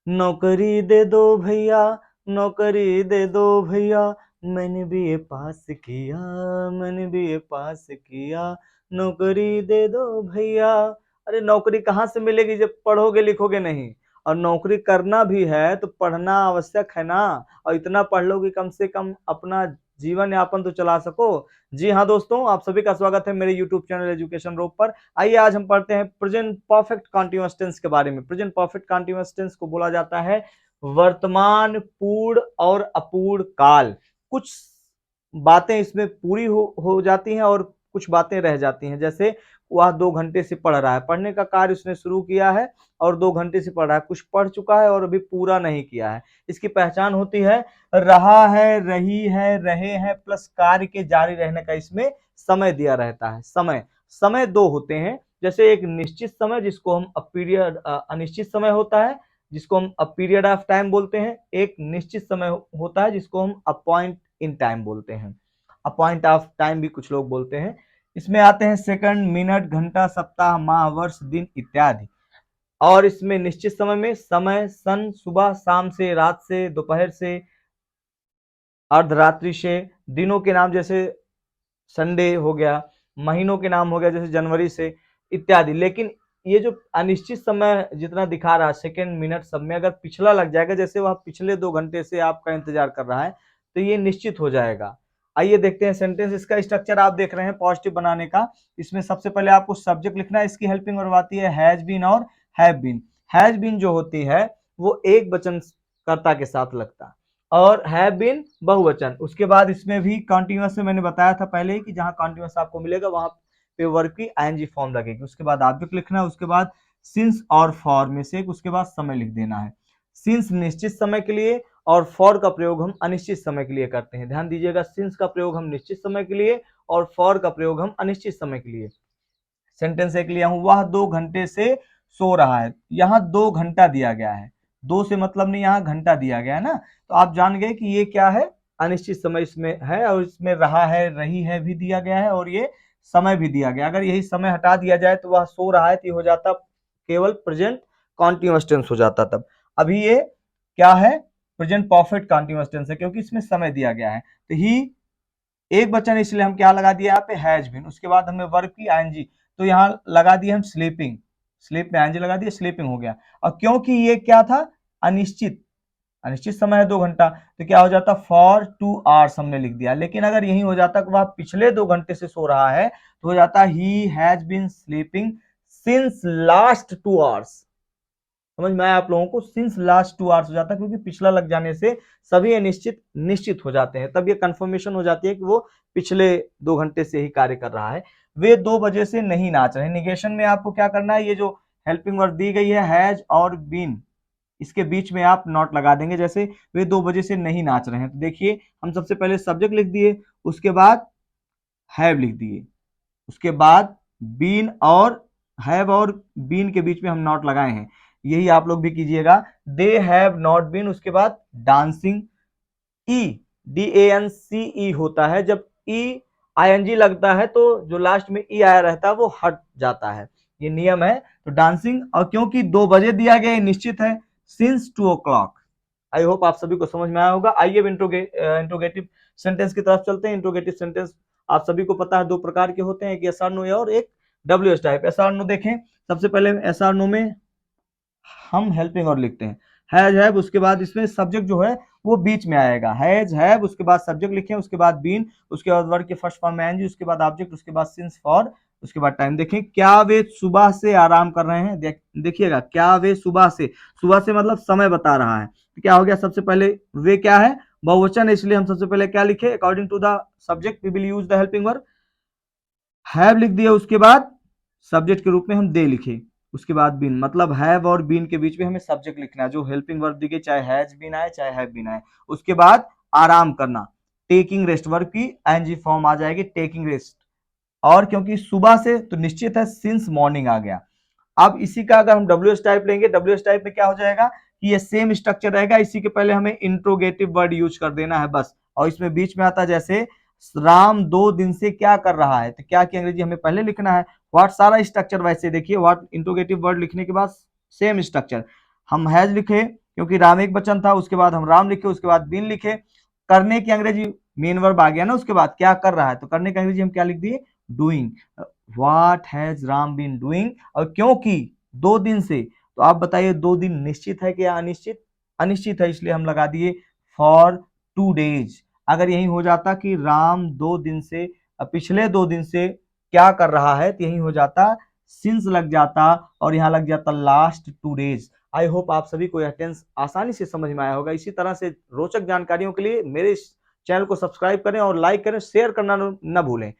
नौकरी दे दो भैया, नौकरी दे दो भैया, मैंने बीए पास किया, मैंने बीए पास किया, नौकरी दे दो भैया। अरे नौकरी कहाँ से मिलेगी जब पढ़ोगे लिखोगे नहीं। और नौकरी करना भी है तो पढ़ना आवश्यक है ना। और इतना पढ़ लो कि कम से कम अपना जीवन यापन तो चला सको। जी हाँ दोस्तों, आप सभी का स्वागत है मेरे यूट्यूब चैनल एजुकेशन रोप पर। आइए आज हम पढ़ते हैं प्रेजेंट परफेक्ट कंटीन्यूअस टेंस के बारे में। प्रेजेंट परफेक्ट कंटीन्यूअस टेंस को बोला जाता है वर्तमान पूर्ण और अपूर्ण काल। कुछ बातें इसमें पूरी हो जाती हैं और कुछ बातें रह जाती हैं। जैसे वह 2 घंटे से पढ़ रहा है, पढ़ने का कार्य उसने शुरू किया है और 2 घंटे से पढ़ रहा है, कुछ पढ़ चुका है और अभी पूरा नहीं किया है। इसकी पहचान होती है रहा है, रही है, रहे हैं प्लस कार्य के जारी रहने का इसमें समय दिया रहता है। समय समय दो होते हैं। जैसे एक निश्चित समय जिसको हम पीरियड, अनिश्चित समय होता है जिसको हम पीरियड ऑफ टाइम बोलते हैं। एक निश्चित समय होता है जिसको हम अपॉइंट इन टाइम बोलते हैं। अपॉइंट ऑफ टाइम भी कुछ लोग बोलते हैं। इसमें आते हैं सेकंड, मिनट, घंटा, सप्ताह, माह, वर्ष, दिन इत्यादि। और इसमें निश्चित समय में समय सन, सुबह शाम से, रात से, दोपहर से, अर्धरात्रि से, दिनों के नाम जैसे संडे हो गया, महीनों के नाम हो गया जैसे जनवरी से इत्यादि। लेकिन ये जो अनिश्चित समय जितना दिखा रहा है सेकंड मिनट सब में, अगर पिछला लग जाएगा, जैसे वह पिछले 2 घंटे से आपका इंतजार कर रहा है, तो ये निश्चित हो जाएगा। आइए देखते हैं सेंटेंस। इसका स्ट्रक्चर आप देख रहे हैं पॉजिटिव बनाने का। इसमें सबसे पहले आपको सब्जेक्ट लिखना है। इसकी हेल्पिंग वर्ब आती है हैज बीन और हैव बीन। हैज बीन जो होती है वो एक वचन कर्ता के साथ लगता है और हैव बीन बहुवचन। उसके बाद इसमें भी कॉन्टिन्यूअस में मैंने बताया था पहले ही कि जहां कॉन्टिन्यूअस आपको मिलेगा वहां पे वर्ब की आईएनजी फॉर्म लगेगी। उसके बाद ऑब्जेक्ट लिखना है। उसके बाद सिंस और फॉर में से उसके बाद समय लिख देना है। सिंस निश्चित समय के लिए और फॉर का प्रयोग हम अनिश्चित समय के लिए करते हैं। ध्यान दीजिएगा, सिंस का प्रयोग हम निश्चित समय के लिए और फॉर का प्रयोग हम अनिश्चित समय के लिए। सेंटेंस एक लिया हूं, वह 2 घंटे से सो रहा है। यहां 2 घंटा दिया गया है, दो से मतलब नहीं, यहाँ घंटा दिया गया है ना। तो आप जान गए कि ये क्या है, अनिश्चित समय इसमें है। और इसमें रहा है, रही है भी दिया गया है और ये समय भी दिया गया। अगर यही समय हटा दिया जाए तो वह सो रहा है, तो ये हो जाता केवल प्रेजेंट कॉन्टिन्यूअस टेंस हो जाता तब। अभी ये क्या है, प्रेजेंट परफेक्ट कॉन्टिन्यूअस टेंस है क्योंकि इसमें समय दिया गया है। तो ही एक वचन, इसलिए हम क्या लगा दिया यहाँ पे, हैज बीन। उसके बाद हमें वर्ब की आईएनजी, तो यहाँ लगा दिया हम स्लीपिंग। स्लीप में आईएनजी लगा दिया, स्लीपिंग हो गया। और क्योंकि ये क्या था, अनिश्चित, अनिश्चित समय है 2 घंटा, तो क्या हो जाता, फॉर 2 आवर्स हमने लिख दिया। लेकिन अगर यही हो जाता कि वह पिछले 2 घंटे से सो रहा है, तो हो जाता he has been sleeping since last 2 hours. समझ में आया आप लोगों को, सिंस लास्ट 2 आवर्स हो जाता है क्योंकि पिछला लग जाने से सभी अनिश्चित निश्चित हो जाते हैं। तब ये कंफर्मेशन हो जाती है कि वो पिछले 2 घंटे से ही कार्य कर रहा है। वे 2 बजे से नहीं नाच रहे। निगेशन में आपको क्या करना है, ये जो हेल्पिंग वर्ब दी गई है हैज और बीन, इसके बीच में आप नॉट लगा देंगे। जैसे वे 2 बजे से नहीं नाच रहे हैं, तो देखिए हम सबसे पहले सब्जेक्ट लिख दिए, उसके बाद हैव लिख दिए, उसके बाद बीन, और हैव और बीन के बीच में हम नॉट लगाए हैं। यही आप लोग भी कीजिएगा। दे हैव नॉट बीन, उसके बाद डांसिंग। ई, DANCE होता है। जब ई आईएनजी लगता है तो जो लास्ट में ई आया रहता है वो हट जाता है, ये नियम है। तो डांसिंग, और क्योंकि 2 बजे दिया गया निश्चित है, सिंस 2 o'clock। आई होप आप सभी को समझ में आया होगा। आइए इंट्रोगेटिव सेंटेंस की तरफ चलते हैं। इंट्रोगेटिव सेंटेंस आप सभी को पता है 2 प्रकार के होते हैं, एक एस आर नो और एक WH type. Yes or no देखें, सबसे पहले एस आर नो में हम हेल्पिंग और लिखते हैं हैज हैव, उसके बाद इसमें सब्जेक्ट जो है वो बीच में आएगा, हैज हैव, उसके बाद सब्जेक्ट लिखें, उसके बाद बीन, उसके बाद वर्ब के फर्स्ट फॉर्म में एनजी, उसके बाद ऑब्जेक्ट, उसके बाद सिंस फॉर, उसके बाद टाइम। देखें, क्या वे सुबह से आराम कर रहे हैं। देखिएगा, क्या वे सुबह से, सुबह से मतलब समय बता रहा है। तो क्या हो गया, सबसे पहले वे क्या है, बहुवचन है, इसलिए हम सबसे पहले क्या लिखे, according to the subject we will use the helping verb. Have लिख दिया, उसके बाद सब्जेक्ट के रूप में हम दे लिखे, उसके बाद बीन, मतलब हैव और बीन के बीच में हमें सब्जेक्ट लिखना है जो हेल्पिंग वर्ब दिखे, चाहे हैज बीन आए चाहे हैव बीन आए। उसके बाद आराम करना, टेकिंग रेस्ट, वर्ब की आईएनजी फॉर्म आ जाएगी टेकिंग रेस्ट। और क्योंकि सुबह से तो निश्चित है, सिंस मॉर्निंग आ गया। अब इसी का अगर हम WH टाइप लेंगे, WH टाइप में क्या हो जाएगा कि ये सेम स्ट्रक्चर रहेगा। इसी के पहले हमें इंट्रोगेटिव वर्ड यूज कर देना है बस, और इसमें बीच में आता है जैसे राम 2 दिन से क्या कर रहा है, तो क्या की अंग्रेजी हमें पहले लिखना है। व्हाट सारा स्ट्रक्चर वैसे देखिए, व्हाट इंट्रोगेटिव वर्ड लिखने के बाद सेम स्ट्रक्चर। हम हैज लिखे क्योंकि राम एक वचन था, उसके बाद हम राम लिखे, उसके बाद बीन लिखे। करने की अंग्रेजी मेन वर्ब आ गया ना, उसके बाद क्या कर रहा है, तो करने की अंग्रेजी हम क्या लिख दिए, doing. What has Ram been doing, और क्योंकि 2 दिन से, तो आप बताइए 2 दिन निश्चित है कि या अनिश्चित, अनिश्चित है, इसलिए हम लगा दिए फॉर 2 days। अगर यही हो जाता कि राम 2 दिन से, पिछले 2 दिन से क्या कर रहा है, तो यही हो जाता सिंस लग जाता और यहाँ लग जाता लास्ट 2 days। आई होप आप सभी को यह टेंस आसानी से समझ में आया होगा। इसी तरह से रोचक जानकारियों के लिए मेरे इस चैनल को सब्सक्राइब करें और लाइक करें, शेयर करना न भूलें।